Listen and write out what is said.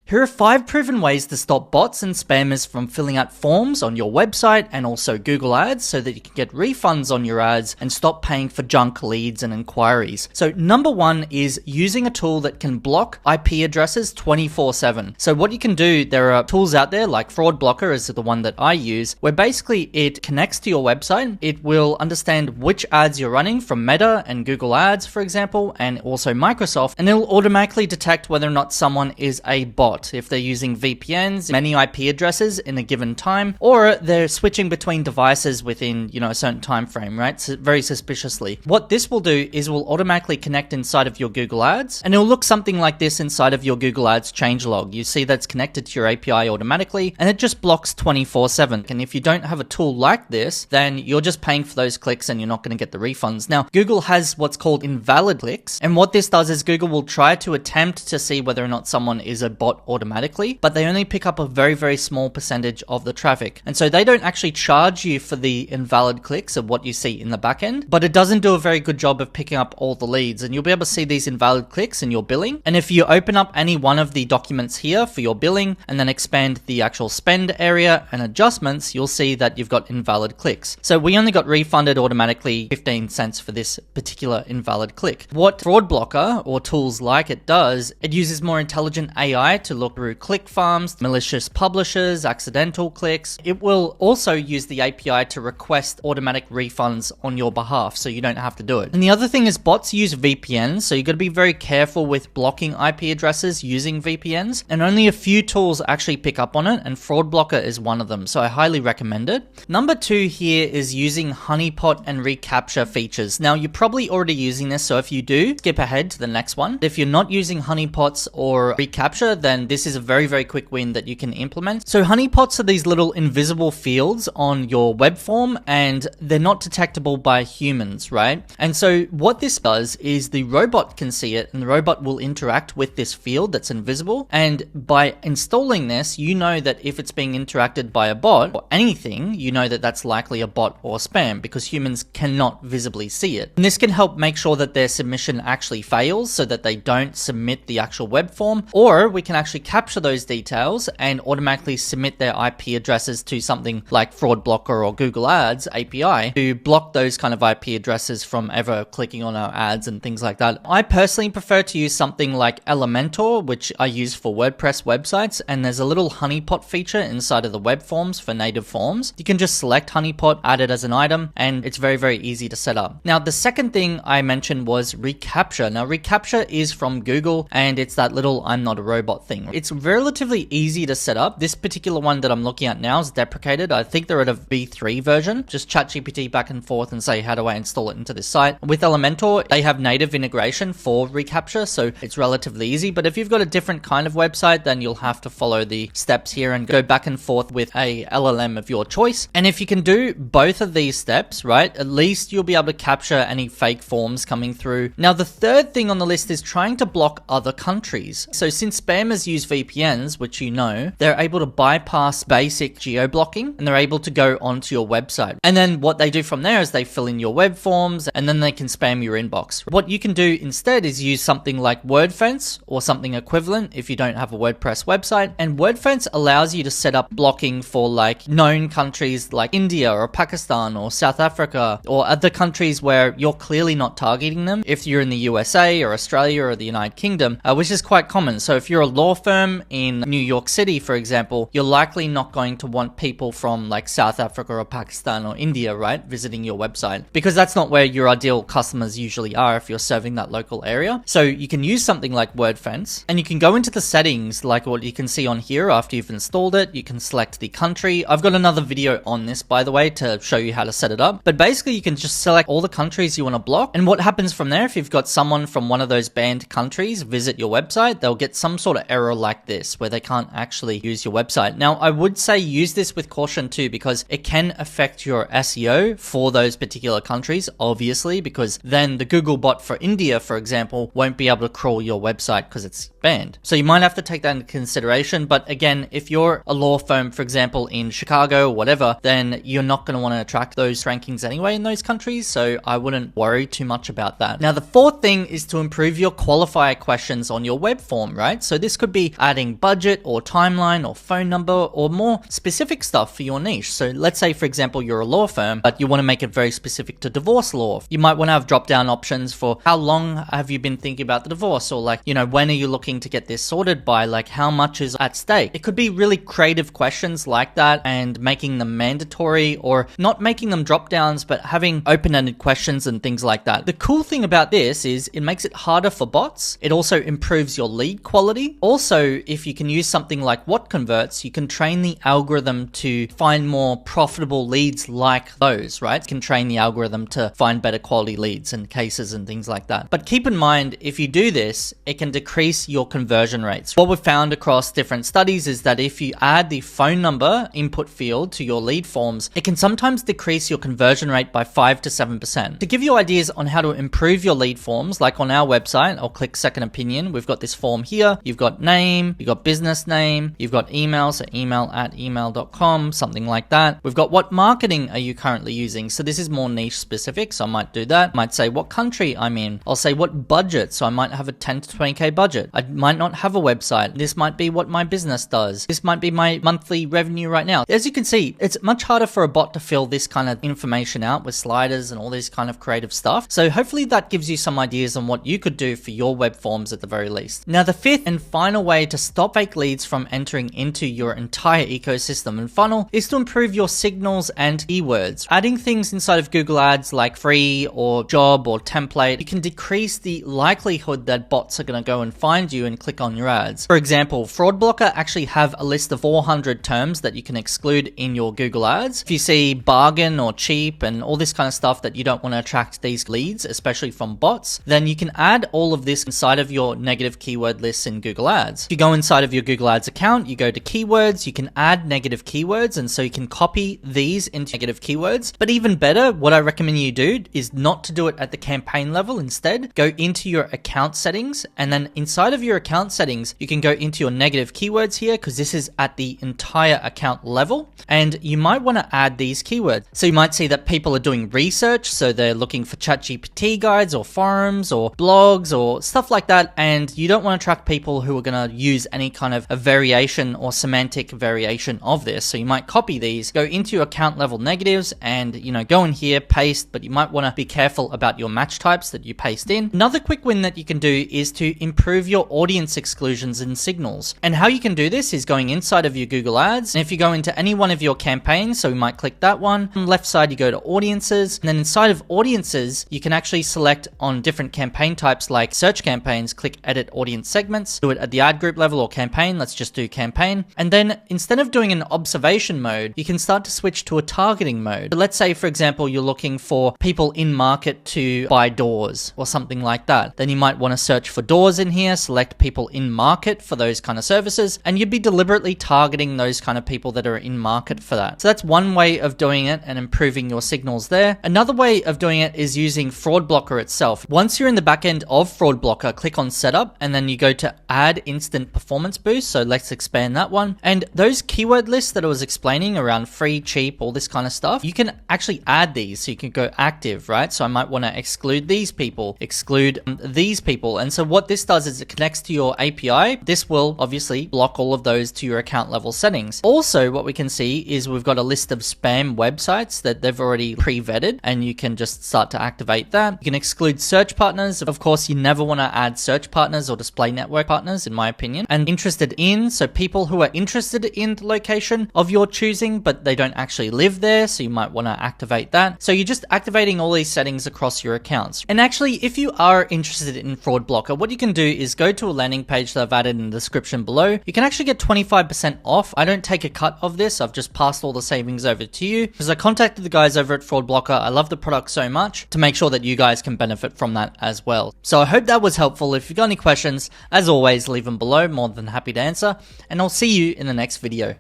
Here are 5 proven ways to stop bots and spammers from filling out forms on your website and also Google Ads so that you can get refunds on your ads and stop paying for junk leads and inquiries. So number 1 is using a tool that can block IP addresses 24/7. So what you can do, there are tools out there like Fraud Blocker is the one that I use, where basically it connects to your website. It will understand which ads you're running from Meta and Google Ads, for example, and also Microsoft, and it'll automatically detect whether or not someone is a bot. If they're using VPNs, many IP addresses in a given time, or they're switching between devices within, a certain time frame, right? So very suspiciously. What this will do is will automatically connect inside of your Google Ads, and it'll look something like this inside of your Google Ads changelog. You see that's connected to your API automatically, and it just blocks 24/7. And if you don't have a tool like this, then you're just paying for those clicks and you're not going to get the refunds. Now, Google has what's called invalid clicks, and what this does is Google will try to attempt to see whether or not someone is a bot automatically, but they only pick up a very, very small percentage of the traffic. And so they don't actually charge you for the invalid clicks of what you see in the back end, but it doesn't do a very good job of picking up all the leads. And you'll be able to see these invalid clicks in your billing. And if you open up any one of the documents here for your billing and then expand the actual spend area and adjustments, you'll see that you've got invalid clicks. So we only got refunded automatically 15 cents for this particular invalid click. What Fraud Blocker or tools like it does, it uses more intelligent AI to look through click farms, malicious publishers, accidental clicks. It will also use the API to request automatic refunds on your behalf, so you don't have to do it. And the other thing is bots use VPNs, so you got to be very careful with blocking IP addresses using VPNs, and only a few tools actually pick up on it, and Fraud Blocker is one of them, so I highly recommend it. Number 2 here is using honeypot and reCAPTCHA features. Now, you're probably already using this, so if you do, skip ahead to the next one. If you're not using honeypots or reCAPTCHA, then this is a very, very quick win that you can implement. So honeypots are these little invisible fields on your web form, and they're not detectable by humans, right? And so what this does is the robot can see it, and the robot will interact with this field that's invisible. And by installing this, you know that if it's being interacted by a bot or anything, you know that that's likely a bot or spam because humans cannot visibly see it. And this can help make sure that their submission actually fails so that they don't submit the actual web form, or we can actually capture those details and automatically submit their IP addresses to something like Fraud Blocker or Google Ads API to block those kind of IP addresses from ever clicking on our ads and things like that. I personally prefer to use something like Elementor, which I use for WordPress websites, and there's a little honeypot feature inside of the web forms for native forms. You can just select honeypot, add it as an item, and it's very, very easy to set up. Now, the second thing I mentioned was reCAPTCHA. Now, reCAPTCHA is from Google, and it's that little I'm not a robot thing. It's relatively easy to set up. This particular one that I'm looking at now is deprecated. I think they're at a V3 version. Just chat GPT back and forth and say, how do I install it into this site? With Elementor, they have native integration for reCAPTCHA, so it's relatively easy. But if you've got a different kind of website, then you'll have to follow the steps here and go back and forth with a LLM of your choice. And if you can do both of these steps, right, at least you'll be able to capture any fake forms coming through. Now, the third thing on the list is trying to block other countries. So since spammers use VPNs, which you know, they're able to bypass basic geo-blocking and they're able to go onto your website. And then what they do from there is they fill in your web forms and then they can spam your inbox. What you can do instead is use something like WordFence or something equivalent if you don't have a WordPress website. And WordFence allows you to set up blocking for like known countries like India or Pakistan or South Africa or other countries where you're clearly not targeting them. If you're in the USA or Australia or the United Kingdom, which is quite common. So if you're a law firm in New York City, for example, you're likely not going to want people from like South Africa or Pakistan or India, right, visiting your website, because that's not where your ideal customers usually are if you're serving that local area. So you can use something like WordFence, and you can go into the settings like what you can see on here after you've installed it. You can select the country. I've got another video on this, by the way, to show you how to set it up. But basically, you can just select all the countries you want to block. And what happens from there, if you've got someone from one of those banned countries visit your website, they'll get some sort of error like this where they can't actually use your website. Now, I would say use this with caution too, because it can affect your SEO for those particular countries, obviously, because then the Google bot for India, for example, won't be able to crawl your website because it's banned. So you might have to take that into consideration. But again, if you're a law firm, for example, in Chicago or whatever, then you're not going to want to attract those rankings anyway in those countries. So I wouldn't worry too much about that. Now, the fourth thing is to improve your qualifier questions on your web form, right? So this could be adding budget or timeline or phone number or more specific stuff for your niche. So let's say, for example, you're a law firm, but you want to make it very specific to divorce law. You might want to have drop down options for how long have you been thinking about the divorce, or like, when are you looking to get this sorted by, like how much is at stake. It could be really creative questions like that, and making them mandatory, or not making them drop downs, but having open-ended questions and things like that. The cool thing about this is it makes it harder for bots. It also improves your lead quality. Also, if you can use something like what converts, you can train the algorithm to find more profitable leads like those, right? You can train the algorithm to find better quality leads and cases and things like that. But keep in mind, if you do this, it can decrease your conversion rates. What we've found across different studies is that if you add the phone number input field to your lead forms, it can sometimes decrease your conversion rate by 5 to 7%. To give you ideas on how to improve your lead forms, like on our website, I'll click second opinion. We've got this form here. You've got name, you've got business name, you've got email, so email@email.com, something like that. We've got what marketing are you currently using? So this is more niche specific, so I might do that. I might say what country I'm in. I'll say what budget, so I might have a 10 to 20K budget. I might not have a website. This might be what my business does. This might be my monthly revenue right now. As you can see, it's much harder for a bot to fill this kind of information out with sliders and all this kind of creative stuff. So hopefully that gives you some ideas on what you could do for your web forms at the very least. Now, the fifth and final way to stop fake leads from entering into your entire ecosystem and funnel is to improve your signals and keywords. Adding things inside of Google Ads like free or job or template, you can decrease the likelihood that bots are going to go and find you and click on your ads. For example, Fraud Blocker actually have a list of 400 terms that you can exclude in your Google Ads. If you see bargain or cheap and all this kind of stuff that you don't want to attract these leads, especially from bots, then you can add all of this inside of your negative keyword lists in Google Ads. If you go inside of your Google Ads account, you go to keywords, you can add negative keywords, and so you can copy these into negative keywords. But even better, what I recommend you do is not to do it at the campaign level. Instead, go into your account settings, and then inside of your account settings, you can go into your negative keywords here, because this is at the entire account level, and you might want to add these keywords. So you might see that people are doing research, so they're looking for ChatGPT guides or forums or blogs or stuff like that, and you don't want to track people who are going to use any kind of a variation or semantic variation of this. So you might copy these, go into your account level negatives, and go in here, paste, but you might want to be careful about your match types that you paste in. Another quick win that you can do is to improve your audience exclusions and signals. And how you can do this is going inside of your Google Ads, and if you go into any one of your campaigns, so we might click that one, on the left side you go to audiences, and then inside of audiences you can actually select on different campaign types like search campaigns, click edit audience segments, do it at the ad group level or campaign. Let's just do campaign, and then instead of doing an observation mode, you can start to switch to a targeting mode. So let's say, for example, you're looking for people in market to buy doors or something like that. Then you might want to search for doors in here, select people in market for those kind of services, and you'd be deliberately targeting those kind of people that are in market for that. So that's one way of doing it and improving your signals there. Another way of doing it is using Fraud Blocker itself. Once you're in the back end of Fraud Blocker, click on setup, and then you go to add instant performance boost. So let's expand that one. And those keyword lists that I was explaining around free, cheap, all this kind of stuff, you can actually add these. So you can go active, right? So I might want to exclude these people, exclude these people. And so what this does is it connects to your API. This will obviously block all of those to your account level settings. Also, what we can see is we've got a list of spam websites that they've already pre-vetted, and you can just start to activate that. You can exclude search partners. Of course, you never want to add search partners or display network partners, in my opinion. And interested in, so people who are interested in the location of your choosing, but they don't actually live there, so you might want to activate that. So you're just activating all these settings across your accounts. And actually, if you are interested in Fraud Blocker, what you can do is go to a landing page that I've added in the description below. You can actually get 25% off. I don't take a cut of this. I've just passed all the savings over to you because I contacted the guys over at Fraud Blocker. I love the product so much to make sure that you guys can benefit from that as well. So I hope that was helpful. If you've got any questions, as always, leave them below. More than happy to answer. And I'll see you in the next video.